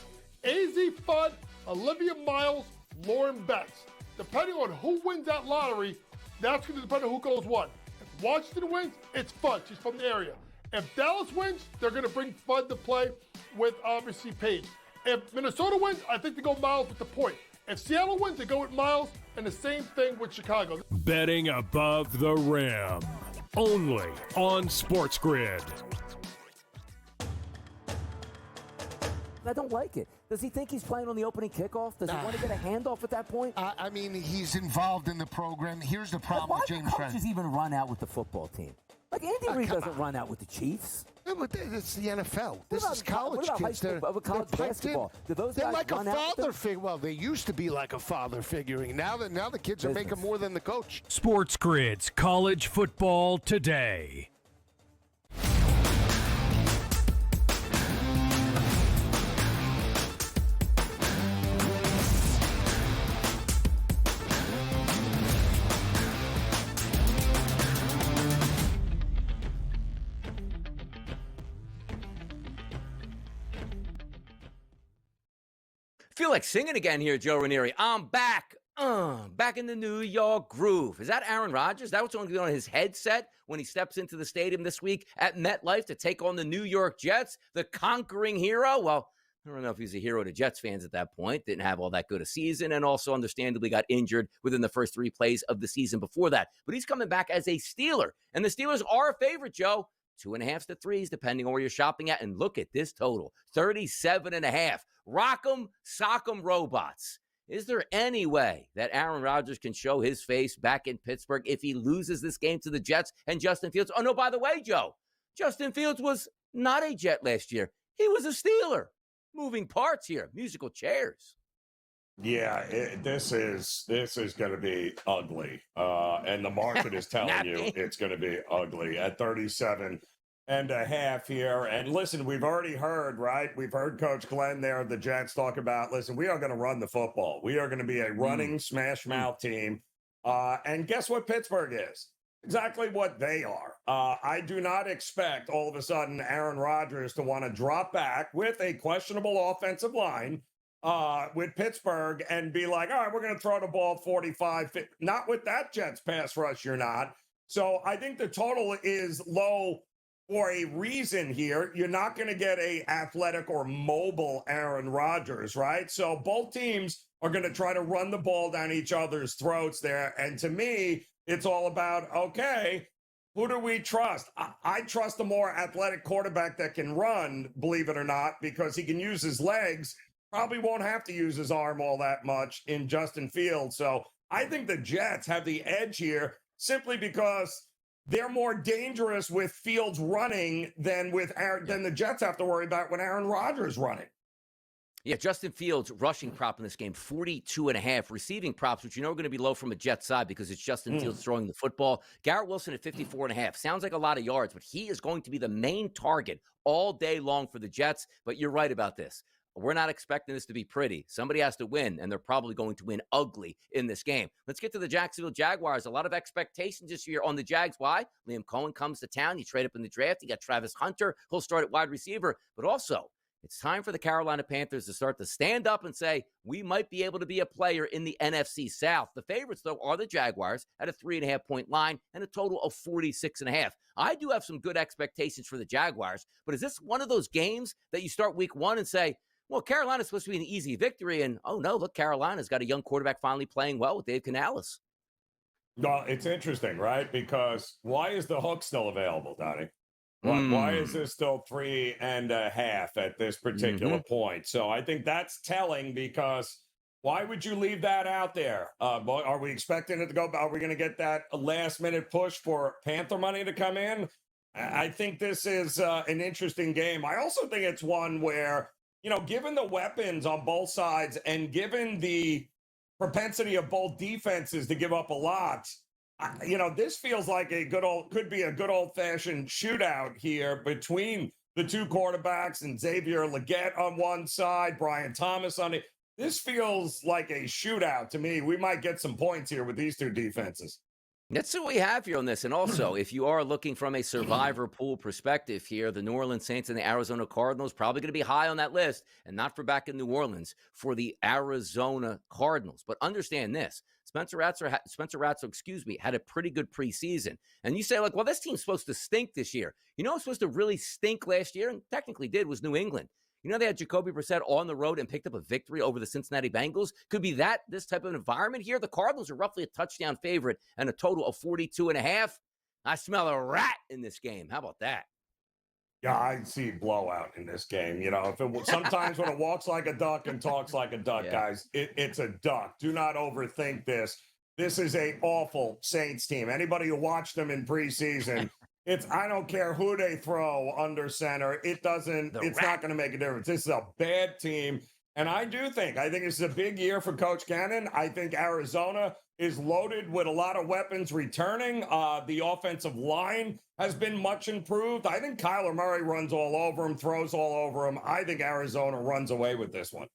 AZ Fudd, Olivia Miles, Lauren Betts. Depending on who wins that lottery, that's going to depend on who goes what. If Washington wins, it's Fudd. She's from the area. If Dallas wins, they're going to bring Fudd to play with, obviously, Paige. If Minnesota wins, I think they go Miles with the point. If Seattle wins, they go with Miles, and the same thing with Chicago. Betting above the rim, only on SportsGrid. I don't like it. Does he think he's playing on the opening kickoff? Does he want to get a handoff at that point? I mean, he's involved in the program. Here's the problem with James Why do coaches even run out with the football team? Like, Andy Reid doesn't run out with the Chiefs. Yeah, but it's the NFL. This is college kids. They're college basketball. Do those they're guys like a run out father figure. Well, they used to be like a father figuring. Now the kids are making more than the coach. SportsGrid's College Football Today. Feel like singing again here, Joe Ranieri. I'm back. Back in the New York groove. Is that Aaron Rodgers? That what's going to be on his headset when he steps into the stadium this week at MetLife to take on the New York Jets, the conquering hero? Well, I don't know if he's a hero to Jets fans at that point. Didn't have all that good a season and also understandably got injured within the first 3 plays of the season before that. But he's coming back as a Steeler. And the Steelers are a favorite, Joe. 2.5 to 3s, depending on where you're shopping at. And look at this total, 37.5. Rock'em, sock'em robots. Is there any way that Aaron Rodgers can show his face back in Pittsburgh if he loses this game to the Jets and Justin Fields? Oh, no, by the way, Joe, Justin Fields was not a Jet last year. He was a Steeler. Moving parts here, musical chairs. Yeah, this is going to be ugly. And the market is telling you it's going to be ugly at 37.5 here. And listen, we've already heard, right? We've heard Coach Glenn there of the Jets talk about, listen, we are going to run the football. We are going to be a running smash mouth team. And guess what Pittsburgh is? Exactly what they are. I do not expect all of a sudden Aaron Rodgers to want to drop back with a questionable offensive line with Pittsburgh and be like, all right, we're going to throw the ball 45, 50. Not with that Jets pass rush, you're not. So I think the total is low for a reason here. You're not going to get a athletic or mobile Aaron Rodgers, right? So both teams are going to try to run the ball down each other's throats there. And to me, it's all about, okay, who do we trust? I trust a more athletic quarterback that can run, believe it or not, because he can use his legs. Probably won't have to use his arm all that much in Justin Fields. So I think the Jets have the edge here simply because they're more dangerous with Fields running than the Jets have to worry about when Aaron Rodgers running. Yeah, Justin Fields rushing prop in this game, 42.5. Receiving props, which you know are going to be low from a Jets side because it's Justin Fields throwing the football. Garrett Wilson at 54.5. Sounds like a lot of yards, but he is going to be the main target all day long for the Jets. But you're right about this. We're not expecting this to be pretty. Somebody has to win, and they're probably going to win ugly in this game. Let's get to the Jacksonville Jaguars. A lot of expectations this year on the Jags. Why? Liam Cohen comes to town. You trade up in the draft. You got Travis Hunter. He'll start at wide receiver. But also, it's time for the Carolina Panthers to start to stand up and say, we might be able to be a player in the NFC South. The favorites, though, are the Jaguars at a 3.5-point line and a total of 46.5. I do have some good expectations for the Jaguars, but is this one of those games that you start week one and say, Well, Carolina's supposed to be an easy victory, and oh no, look, Carolina's got a young quarterback finally playing well with Dave Canales. Well, it's interesting, right? Because why is the hook still available, Donnie? Why is this still 3.5 at this particular point? So I think that's telling, because why would you leave that out there? Are we expecting it to go? Are we going to get that last minute push for Panther money to come in? I think this is an interesting game. I also think it's one where, given the weapons on both sides and given the propensity of both defenses to give up a lot, this feels like could be a good old-fashioned shootout here between the two quarterbacks and Xavier Legette on one side, Brian Thomas on the. This feels like a shootout to me. We might get some points here with these two defenses. That's what we have here on this. And also, if you are looking from a survivor pool perspective here, the New Orleans Saints and the Arizona Cardinals probably going to be high on that list, and not for back in New Orleans, for the Arizona Cardinals. But understand this. Spencer Rattler, had a pretty good preseason. And you say, like, well, this team's supposed to stink this year. You know what's supposed to really stink last year, and technically did, was New England. They had Jacoby Brissett on the road and picked up a victory over the Cincinnati Bengals. Could be this type of environment here. The Cardinals are roughly a touchdown favorite and a total of 42.5. I smell a rat in this game. How about that? Yeah, I see blowout in this game. Sometimes when it walks like a duck and talks like a duck, guys, it's a duck. Do not overthink this. This is a awful Saints team. Anybody who watched them in preseason, I don't care who they throw under center. It's not going to make a difference. This is a bad team. And I think this is a big year for Coach Cannon. I think Arizona is loaded with a lot of weapons returning. The offensive line has been much improved. I think Kyler Murray runs all over him, throws all over him. I think Arizona runs away with this one.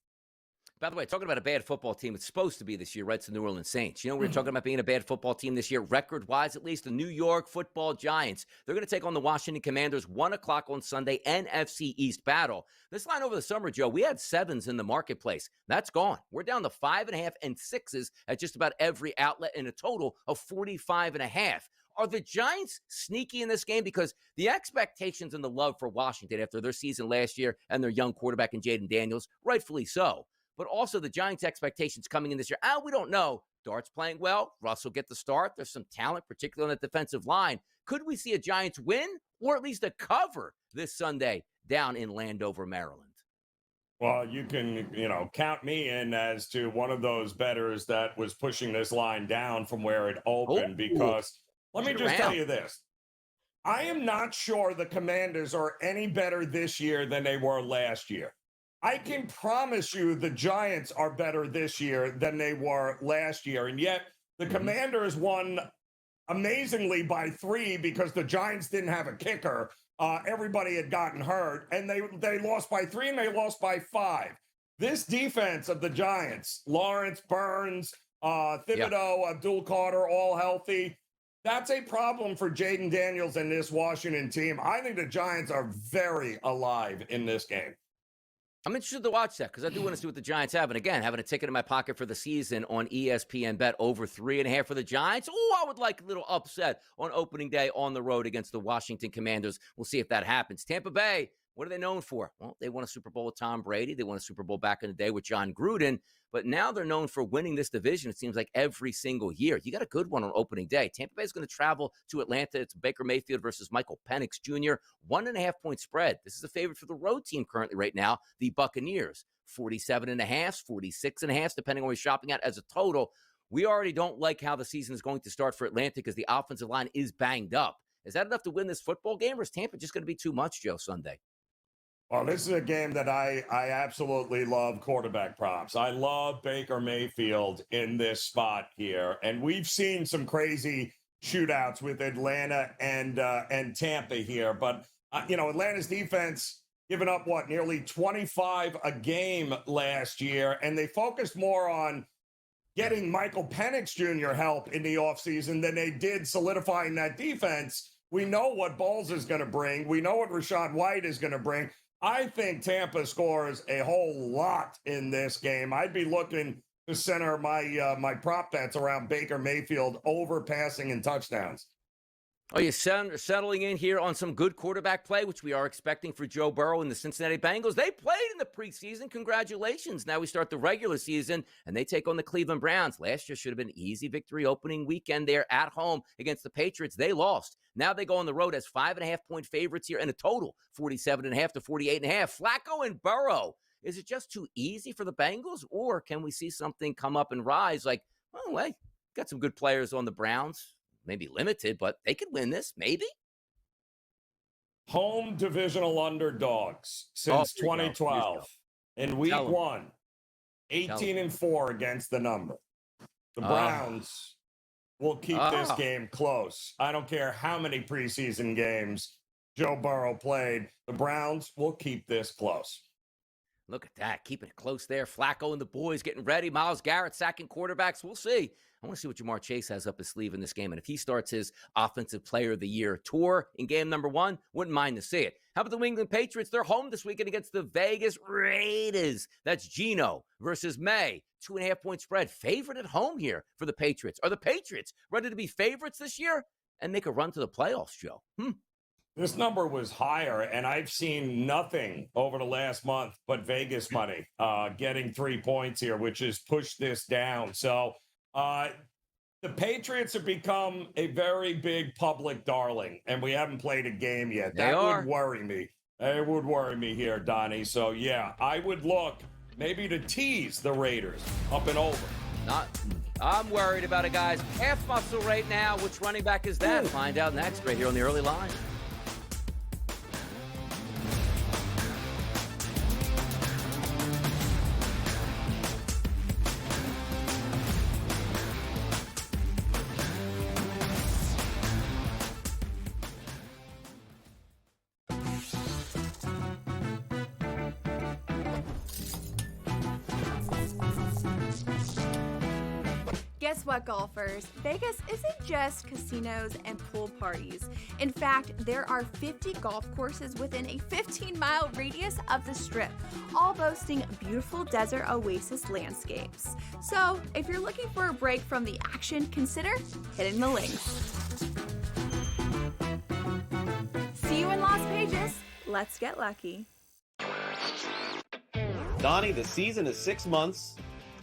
By the way, talking about a bad football team, it's supposed to be this year, right? It's the New Orleans Saints. We were talking about being a bad football team this year, record-wise at least. The New York Football Giants. They're going to take on the Washington Commanders, 1 o'clock on Sunday, NFC East battle. This line over the summer, Joe, we had 7s in the marketplace. That's gone. We're down to 5.5 and 6s at just about every outlet, in a total of 45.5. Are the Giants sneaky in this game? Because the expectations and the love for Washington after their season last year and their young quarterback in Jaden Daniels, rightfully so. But also the Giants' expectations coming in this year. We don't know. Dart's playing well. Russell get the start. There's some talent, particularly on the defensive line. Could we see a Giants win, or at least a cover this Sunday down in Landover, Maryland? Well, you can, count me in as to one of those bettors that was pushing this line down from where it opened, because let me just tell you this. I am not sure the Commanders are any better this year than they were last year. I can promise you the Giants are better this year than they were last year. And yet the Commanders won amazingly by 3 because the Giants didn't have a kicker. Everybody had gotten hurt, and they lost by 3 and they lost by 5. This defense of the Giants, Lawrence, Burns, Thibodeau, Abdul Carter, all healthy. That's a problem for Jaden Daniels and this Washington team. I think the Giants are very alive in this game. I'm interested to watch that because I do want to see what the Giants have. And again, having a ticket in my pocket for the season on ESPN Bet over 3.5 for the Giants. I would like a little upset on opening day on the road against the Washington Commanders. We'll see if that happens. Tampa Bay, what are they known for? Well, they won a Super Bowl with Tom Brady. They won a Super Bowl back in the day with John Gruden. But now they're known for winning this division, it seems like, every single year. You got a good one on opening day. Tampa Bay is going to travel to Atlanta. It's Baker Mayfield versus Michael Penix Jr. 1.5-point spread. This is a favorite for the road team currently right now, the Buccaneers. 47.5, 46.5, depending on where you're shopping at as a total. We already don't like how the season is going to start for Atlanta because the offensive line is banged up. Is that enough to win this football game, or is Tampa just going to be too much, Joe, Sunday? Well, this is a game that I absolutely love quarterback props. I love Baker Mayfield in this spot here. And we've seen some crazy shootouts with Atlanta and Tampa here. But, Atlanta's defense giving up, nearly 25 a game last year. And they focused more on getting Michael Penix Jr. help in the offseason than they did solidifying that defense. We know what Bowles is going to bring. We know what Rachaad White is going to bring. I think Tampa scores a whole lot in this game. I'd be looking to center my prop bets around Baker Mayfield over passing and touchdowns. Are you settling in here on some good quarterback play, which we are expecting for Joe Burrow and the Cincinnati Bengals? They played in the preseason. Congratulations. Now we start the regular season, and they take on the Cleveland Browns. Last year should have been an easy victory opening weekend there at home against the Patriots. They lost. Now they go on the road as 5.5-point favorites here and a total 47.5 to 48.5. Flacco and Burrow. Is it just too easy for the Bengals, or can we see something come up and rise like, oh, hey, got some good players on the Browns? Maybe limited, but they could win this, maybe. Home divisional underdogs since 2012. In week one, 18-4 against the number. The Browns will keep this game close. I don't care how many preseason games Joe Burrow played. The Browns will keep this close. Look at that. Keeping it close there. Flacco and the boys getting ready. Myles Garrett sacking quarterbacks. We'll see. I want to see what Jamar Chase has up his sleeve in this game. And if he starts his Offensive Player of the Year tour in game number 1, wouldn't mind to see it. How about the New England Patriots? They're home this weekend against the Vegas Raiders. That's Geno versus May. 2.5-point spread. Favorite at home here for the Patriots. Are the Patriots ready to be favorites this year and make a run to the playoffs, Joe? This number was higher, and I've seen nothing over the last month but Vegas money getting 3 points here, which has pushed this down. So the Patriots have become a very big public darling, and we haven't played a game yet. That would worry me. It would worry me here, Donnie. So, yeah, I would look maybe to tease the Raiders up and over. I'm worried about a guy's half muscle right now. Which running back is that? Find out next right here on the early line. Guess what, golfers? Vegas isn't just casinos and pool parties. In fact, there are 50 golf courses within a 15-mile radius of the Strip, all boasting beautiful desert oasis landscapes. So, if you're looking for a break from the action, consider hitting the links. See you in Las Vegas. Let's get lucky. Donnie, the season is 6 months.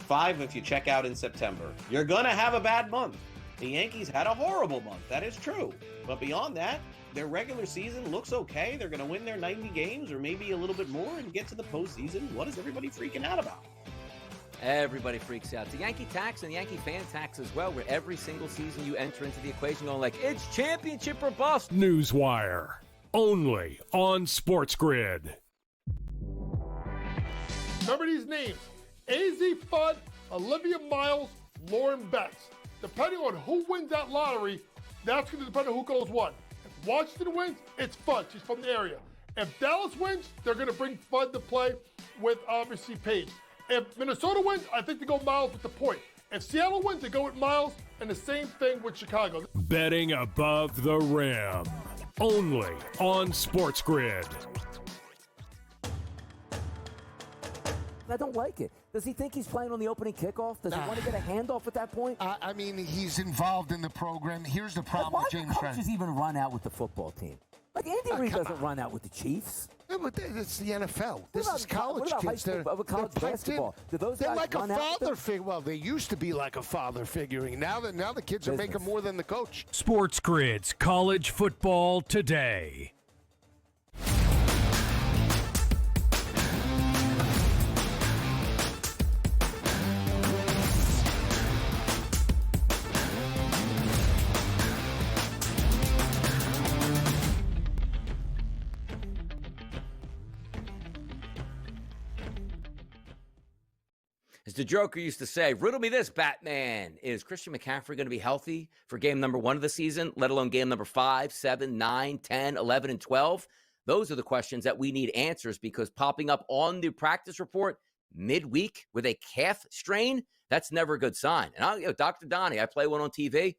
5 if you check out in September. You're gonna have a bad month. The Yankees had a horrible month, that is true. But beyond that, their regular season looks okay. They're gonna win their 90 games or maybe a little bit more and get to the postseason. What is everybody freaking out about? Everybody freaks out. The Yankee tax and the Yankee fan tax as well, where every single season you enter into the equation going like, it's championship or bust. Newswire, only on SportsGrid. Remember these names: AZ Fudd, Olivia Miles, Lauren Betts. Depending on who wins that lottery, that's going to depend on who goes what. If Washington wins, it's Fudd. She's from the area. If Dallas wins, they're going to bring Fudd to play with, obviously, Paige. If Minnesota wins, I think they go Miles with the point. If Seattle wins, they go with Miles, and the same thing with Chicago. Betting above the rim, only on SportsGrid. I don't like it. Does he think he's playing on the opening kickoff? Does he want to get a handoff at that point? I mean, he's involved in the program. Here's the problem with James Franklin. Why do coaches even run out with the football team? Like, Andy Reid doesn't run out with the Chiefs. Yeah, but it's the NFL. This is college kids. They're college basketball. Do those they're guys like a run out father figure. Well, they used to be like a father figuring. Now the kids are making more than the coach. SportsGrid's College Football Today. As the Joker used to say, riddle me this, Batman. Is Christian McCaffrey going to be healthy for game number 1 of the season, let alone game number 5, 7, 9, 10, 11, and 12? Those are the questions that we need answers, because popping up on the practice report midweek with a calf strain, that's never a good sign. And Dr. Donnie, I play one on TV.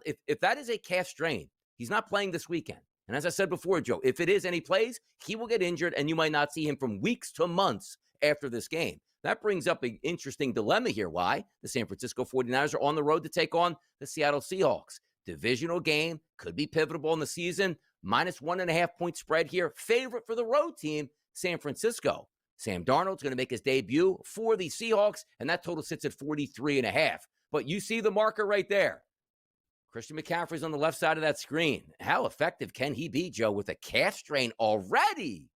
If that is a calf strain, he's not playing this weekend. And as I said before, Joe, if it is and he plays, he will get injured, and you might not see him from weeks to months after this game. That brings up an interesting dilemma here. Why? The San Francisco 49ers are on the road to take on the Seattle Seahawks. Divisional game, could be pivotal in the season. -1.5-point spread here. Favorite for the road team, San Francisco. Sam Darnold's going to make his debut for the Seahawks, and that total sits at 43.5. But you see the marker right there. Christian McCaffrey's on the left side of that screen. How effective can he be, Joe, with a calf strain already?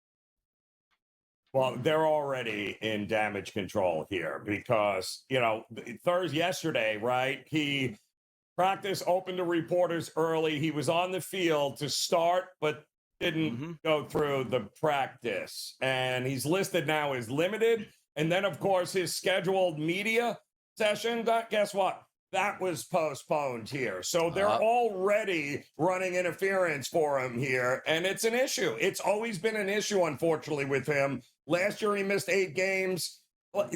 Well, they're already in damage control here because, yesterday, right, he practice open to reporters early. He was on the field to start, but didn't go through the practice. And he's listed now as limited. And then, of course, his scheduled media session, guess what? That was postponed here. So they're already running interference for him here. And it's an issue. It's always been an issue, unfortunately, with him. Last year, he missed 8 games. I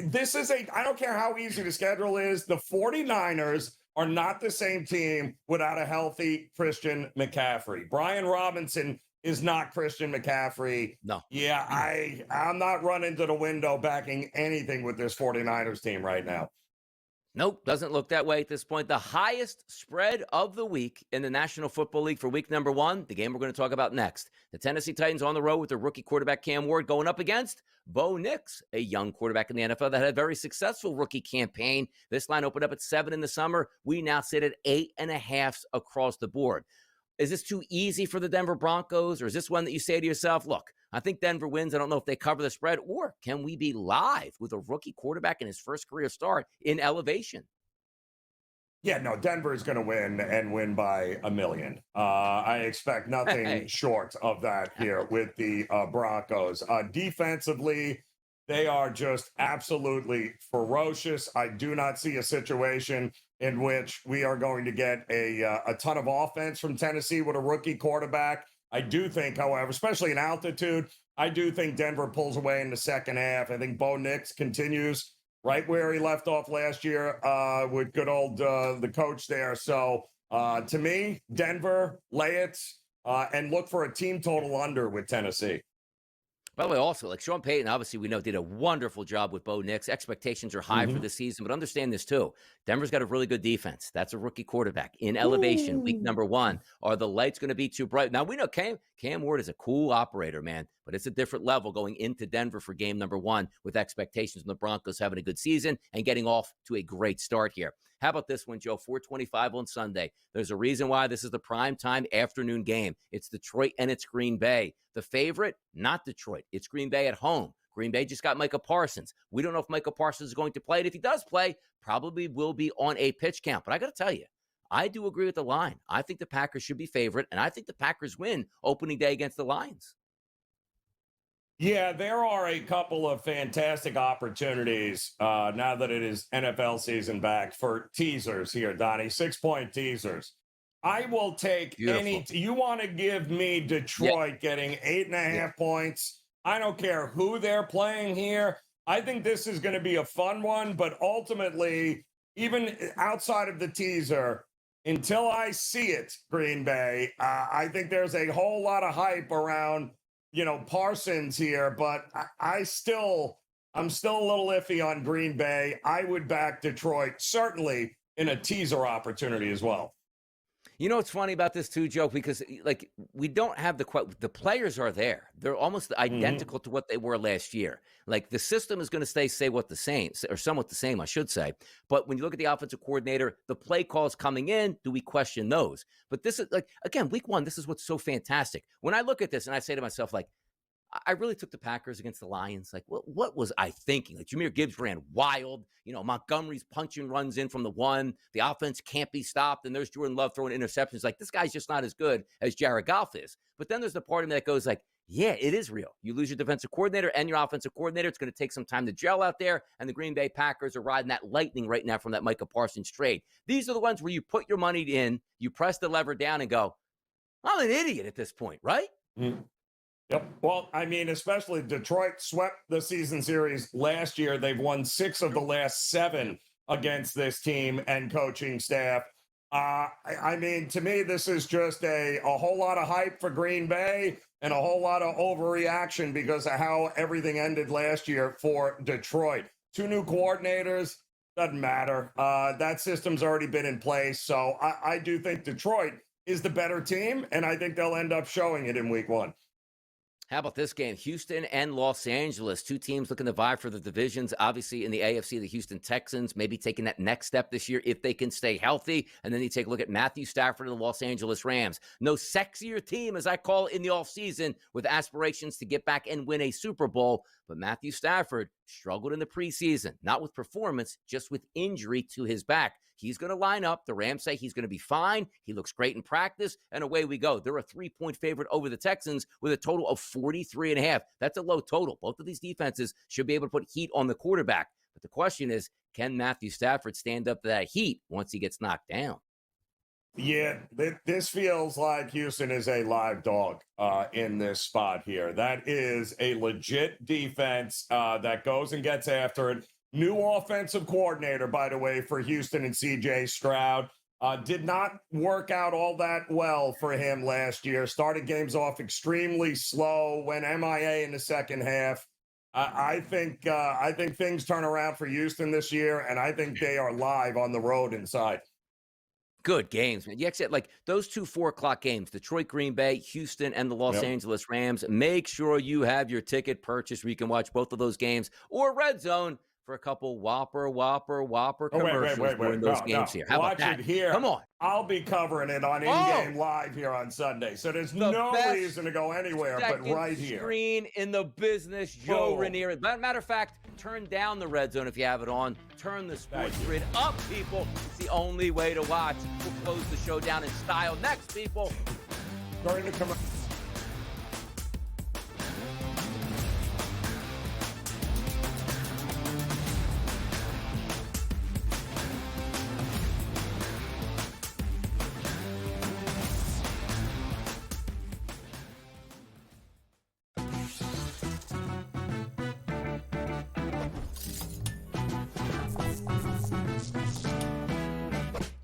don't care how easy the schedule is. The 49ers are not the same team without a healthy Christian McCaffrey. Brian Robinson is not Christian McCaffrey. No. Yeah, I'm not running to the window backing anything with this 49ers team right now. Nope, doesn't look that way at this point. The highest spread of the week in the National Football League for week number 1, the game we're going to talk about next. The Tennessee Titans on the road with their rookie quarterback Cam Ward going up against Bo Nix, a young quarterback in the NFL that had a very successful rookie campaign. This line opened up at 7 in the summer. We now sit at 8.5 across the board. Is this too easy for the Denver Broncos, or is this one that you say to yourself, look, I think Denver wins. I don't know if they cover the spread, or can we be live with a rookie quarterback in his first career start in elevation? Yeah, no, Denver is going to win and win by 1 million. I expect nothing short of that here with the Broncos. Defensively, they are just absolutely ferocious. I do not see a situation in which we are going to get a ton of offense from Tennessee with a rookie quarterback. I do think, however, especially in altitude, I do think Denver pulls away in the second half. I think Bo Nix continues right where he left off last year with good old the coach there. So to me, Denver, lay it, and look for a team total under with Tennessee. By the way, also, like Sean Payton, obviously, we know did a wonderful job with Bo Nix. Expectations are high for the season, but understand this too. Denver's got a really good defense. That's a rookie quarterback in elevation. Week number 1. Are the lights going to be too bright? Now, we know Cam Ward is a cool operator, man, but it's a different level going into Denver for game number 1 with expectations from the Broncos having a good season and getting off to a great start here. How about this one, Joe? 4:25 on Sunday. There's a reason why this is the primetime afternoon game. It's Detroit and it's Green Bay. The favorite, not Detroit. It's Green Bay at home. Green Bay just got Micah Parsons. We don't know if Micah Parsons is going to play. And if he does play, probably will be on a pitch count. But I got to tell you, I do agree with the line. I think the Packers should be favorite, and I think the Packers win opening day against the Lions. Yeah, there are a couple of fantastic opportunities now that it is NFL season back for teasers here, Donnie. 6-point teasers. I will take any. You want to give me Detroit getting 8.5 points? I don't care who they're playing here. I think this is going to be a fun one, but ultimately, even outside of the teaser, until I see it, Green Bay, I think there's a whole lot of hype around, Parsons here, but I'm still a little iffy on Green Bay. I would back Detroit, certainly in a teaser opportunity as well. You know what's funny about this too, Joe? Because we don't have the players are there. They're almost identical to what they were last year. Like the system is going to stay somewhat the same, I should say. But when you look at the offensive coordinator, the play calls coming in, do we question those? But this is again, week 1, this is what's so fantastic. When I look at this and I say to myself, I really took the Packers against the Lions. What was I thinking? Jahmyr Gibbs ran wild. Montgomery's punching runs in from the 1. The offense can't be stopped. And there's Jordan Love throwing interceptions. This guy's just not as good as Jared Goff is. But then there's the part of me that goes yeah, it is real. You lose your defensive coordinator and your offensive coordinator. It's going to take some time to gel out there. And the Green Bay Packers are riding that lightning right now from that Micah Parsons trade. These are the ones where you put your money in, you press the lever down and go, I'm an idiot at this point, right? Mm-hmm. Yep. Well, I mean, especially Detroit swept the season series last year. They've won 6 of the last 7 against this team and coaching staff. I mean, to me, this is just a whole lot of hype for Green Bay and a whole lot of overreaction because of how everything ended last year for Detroit. 2 new coordinators. Doesn't matter. That system's already been in place. So I do think Detroit is the better team, and I think they'll end up showing it in week 1. How about this game? Houston and Los Angeles, two teams looking to vie for the divisions. Obviously, in the AFC, the Houston Texans maybe taking that next step this year if they can stay healthy. And then you take a look at Matthew Stafford and the Los Angeles Rams. No sexier team, as I call it, in the offseason with aspirations to get back and win a Super Bowl. But Matthew Stafford struggled in the preseason, not with performance, just with injury to his back. He's going to line up. The Rams say he's going to be fine. He looks great in practice, and away we go. They're a 3-point favorite over the Texans with a total of 43.5. That's a low total. Both of these defenses should be able to put heat on the quarterback. But the question is, can Matthew Stafford stand up to that heat once he gets knocked down? Yeah, this feels like Houston is a live dog in this spot here. That is a legit defense that goes and gets after it. New offensive coordinator, by the way, for Houston and C.J. Stroud. Did not work out all that well for him last year. Started games off extremely slow, went MIA in the second half. I think things turn around for Houston this year, and I think they are live on the road inside. Good games, man. You said, like, those 2 4:00 games, Detroit, Green Bay, Houston, and the Los Angeles Rams. Make sure you have your ticket purchased where you can watch both of those games, or Red Zone for a couple whopper commercials during those games here. How Watch about that? it here. Come on. I'll be covering it on in-game live here on Sunday. So there's no reason to go anywhere but right here. Screen in the business, Joe Ranieri. Matter of fact, turn down the Red Zone if you have it on. Turn the sports grid up, people. It's the only way to watch. We'll close the show down in style next, people. During the commercial.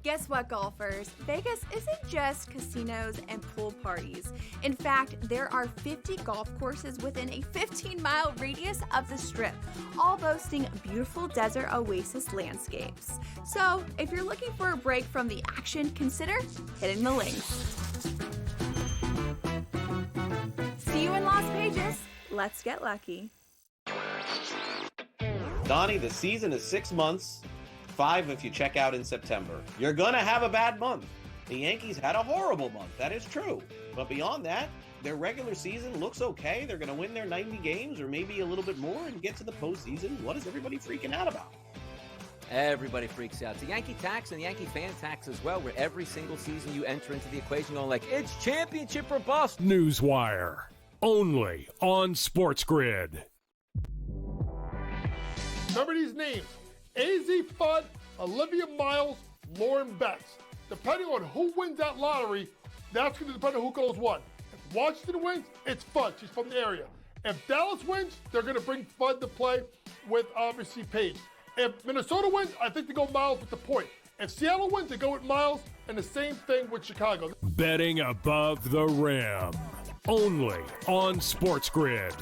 Guess what, golfers? Vegas isn't just casinos and pool parties. In fact, there are 50 golf courses within a 15-mile radius of the Strip, all boasting beautiful desert oasis landscapes. So, if you're looking for a break from the action, consider hitting the links. See you in Las Vegas. Let's get lucky. Donnie, the season is 6 months. 5 if you check out in September. You're gonna have a bad month. The Yankees had a horrible month, that is true. But beyond that, their regular season looks okay. They're gonna win their 90 games or maybe a little bit more and get to the postseason. What is everybody freaking out about? Everybody freaks out. It's a Yankee tax and Yankee fan tax as well, where every single season you enter into the equation going like, it's championship or bust. Newswire, only on SportsGrid. Remember these names: AZ Fudd, Olivia Miles, Lauren Betts. Depending on who wins that lottery, that's going to depend on who goes one. If Washington wins, it's Fudd. She's from the area. If Dallas wins, they're going to bring Fudd to play with, obviously, Paige. If Minnesota wins, I think they go Miles with the point. If Seattle wins, they go with Miles, and the same thing with Chicago. Betting above the rim, only on SportsGrid.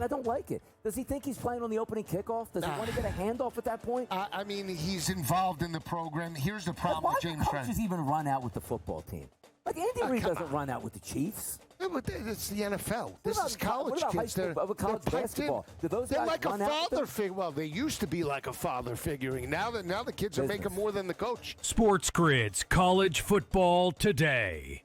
I don't like it. Does he think he's playing on the opening kickoff? Does he want to get a handoff at that point? I mean, he's involved in the program. Here's the problem with James Why do coaches even run out with the football team? Like, Andy Reid doesn't run out with the Chiefs. Yeah, but it's the NFL. This is college kids. They're college basketball. They're like a father figure. Well, they used to be like a father figuring. Now the kids are making more than the coach. SportsGrid's College Football Today.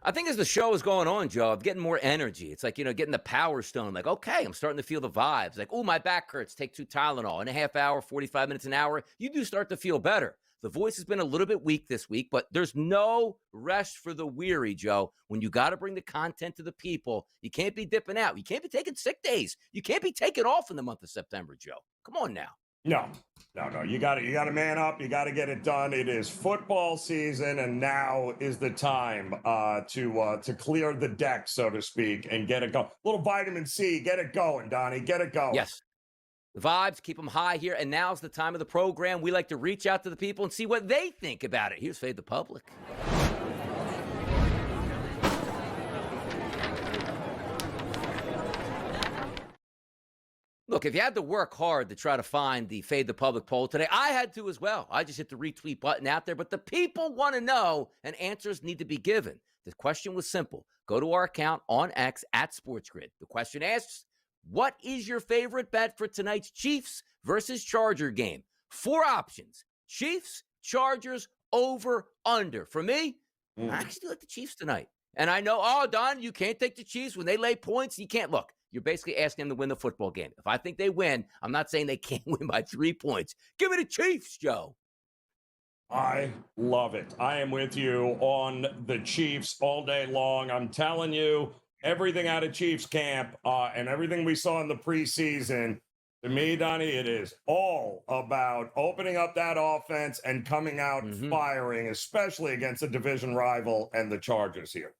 I think as the show is going on, Joe, I'm getting more energy. It's like, getting the power stone. Like, okay, I'm starting to feel the vibes. Like, oh, my back hurts. Take 2 Tylenol. In a half hour, 45 minutes, an hour, you do start to feel better. The voice has been a little bit weak this week, but there's no rest for the weary, Joe. When you got to bring the content to the people, you can't be dipping out. You can't be taking sick days. You can't be taking off in the month of September, Joe. Come on now. No. You got to man up. You got to get it done. It is football season, and now is the time to clear the deck, so to speak, and get it going. Little vitamin C, get it going, Donnie. Get it going. Yes. The vibes, keep them high here, and now's the time of the program. We like to reach out to the people and see what they think about it. Here's Fade the Public. Look, if you had to work hard to try to find the Fade the Public poll today, I had to as well. I just hit the retweet button out there, but the people want to know, and answers need to be given. The question was simple. Go to our account on X at SportsGrid. The question asks, what is your favorite bet for tonight's Chiefs versus Charger game? 4 options. Chiefs, Chargers, over, under. For me, I actually like the Chiefs tonight. And I know, Don, you can't take the Chiefs when they lay points. You can't. Look, you're basically asking them to win the football game. If I think they win, I'm not saying they can't win by 3 points. Give me the Chiefs, Joe. I love it. I am with you on the Chiefs all day long. I'm telling you, everything out of Chiefs camp and everything we saw in the preseason, to me, Donnie, it is all about opening up that offense and coming out firing, especially against a division rival and the Chargers here.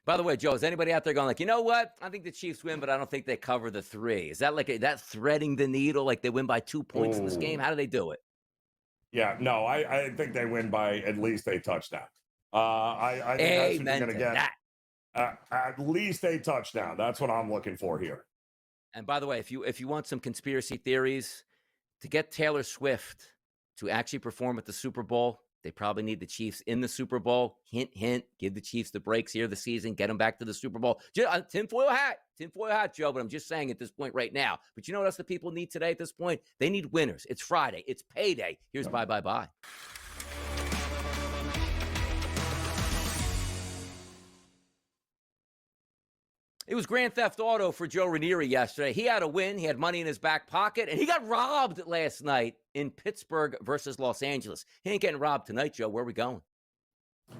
By the way, Joe, is anybody out there going like, you know what? I think the Chiefs win, but I don't think they cover the 3. Is that like that threading the needle, like they win by 2 points in this game? How do they do it? Yeah, no, I think they win by at least a touchdown. I think that's what you're going to get. At least a touchdown. That's what I'm looking for here. And by the way, if you want some conspiracy theories, to get Taylor Swift to actually perform at the Super Bowl, they probably need the Chiefs in the Super Bowl. Hint, hint. Give the Chiefs the breaks here this season. Get them back to the Super Bowl. Tinfoil hat, Joe, but I'm just saying at this point right now. But you know what else the people need today at this point? They need winners. It's Friday. It's payday. Here's bye. It was Grand Theft Auto for Joe Ranieri yesterday. He had a win. He had money in his back pocket, and he got robbed last night in Pittsburgh versus Los Angeles. He ain't getting robbed tonight, Joe. Where are we going?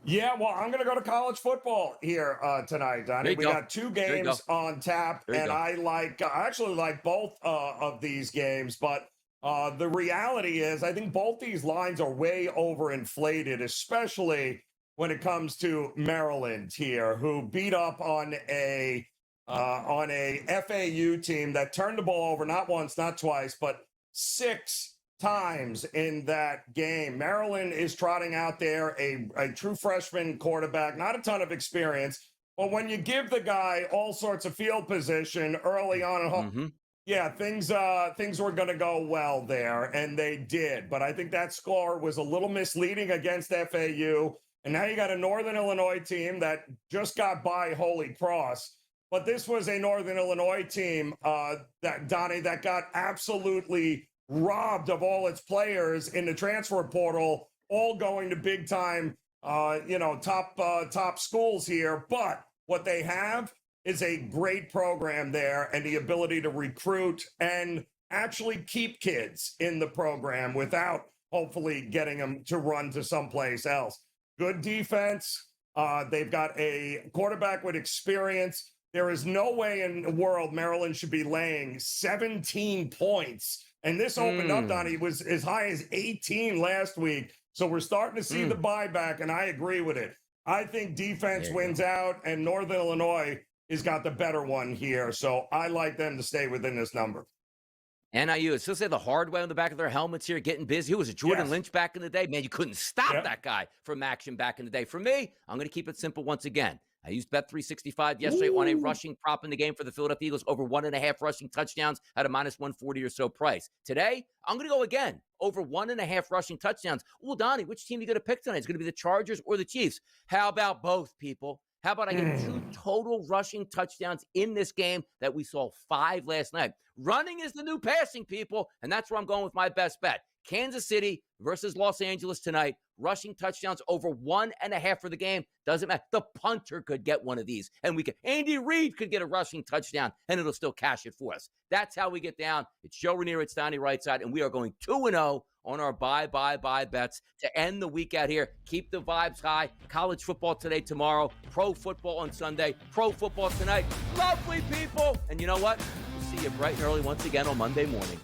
Yeah, well, I'm going to go to college football here tonight, Donnie. We got 2 games on tap, and I actually like both of these games, but the reality is I think both these lines are way overinflated, especially when it comes to Maryland here, who beat up on a FAU team that turned the ball over not once, not twice, but 6 times in that game. Maryland is trotting out there a true freshman quarterback, not a ton of experience, but when you give the guy all sorts of field position early on at home, things were going to go well there, and they did. But I think that score was a little misleading against FAU. And now you got a Northern Illinois team that just got by Holy Cross. But this was a Northern Illinois team, that got absolutely robbed of all its players in the transfer portal, all going to big time, top schools here. But what they have is a great program there and the ability to recruit and actually keep kids in the program without hopefully getting them to run to someplace else. Good defense. They've got a quarterback with experience. There is no way in the world Maryland should be laying 17 points. And this opened up, Donnie, was as high as 18 last week. So we're starting to see the buyback, and I agree with it. I think defense wins out, and Northern Illinois has got the better one here. So I like them to stay within this number. NIU, it's still say the hard way on the back of their helmets here, getting busy. Who was it? Jordan Lynch back in the day? Man, you couldn't stop that guy from action back in the day. For me, I'm going to keep it simple once again. I used Bet365 yesterday on a rushing prop in the game for the Philadelphia Eagles, over 1.5 rushing touchdowns at a minus 140 or so price. Today, I'm going to go again, over 1.5 rushing touchdowns. Well, Donnie, which team are you going to pick tonight? Is it going to be the Chargers or the Chiefs? How about both, people? How about I get 2 total rushing touchdowns in this game that we saw 5 last night? Running is the new passing, people, and that's where I'm going with my best bet. Kansas City versus Los Angeles tonight. Rushing touchdowns over 1.5 for the game. Doesn't matter. The punter could get one of these, and Andy Reid could get a rushing touchdown, and it'll still cash it for us. That's how we get down. It's Joe Ranieri, it's Donnie Rightside, and we are going 2-0 on our buy bets to end the week out here. Keep the vibes high. College football today, tomorrow. Pro football on Sunday. Pro football tonight. Lovely people. And you know what? We'll see you bright and early once again on Monday morning.